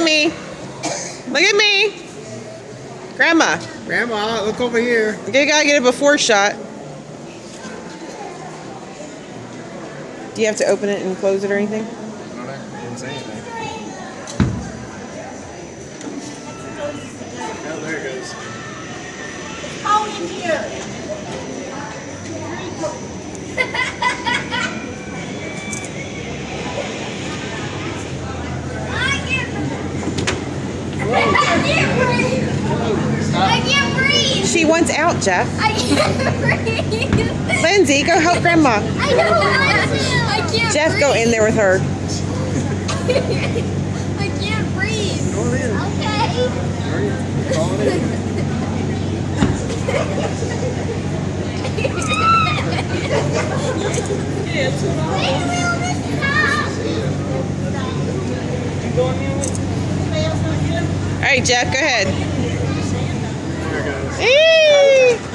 at me. Look at me. Grandma. Grandma, look over here. You gotta get a before shot. Do you have to open it and close it or anything? I didn't say anything. Oh, there it goes. Oh, in here. I can't breathe. She wants out, Jeff. I can't breathe. Lindsay, go help Grandma. I know. I can't Jeff, breathe. go in there with her. I can't breathe. Go in. Okay. Hurry. Call it in. All right, Jeff, go ahead. There it goes. Eee!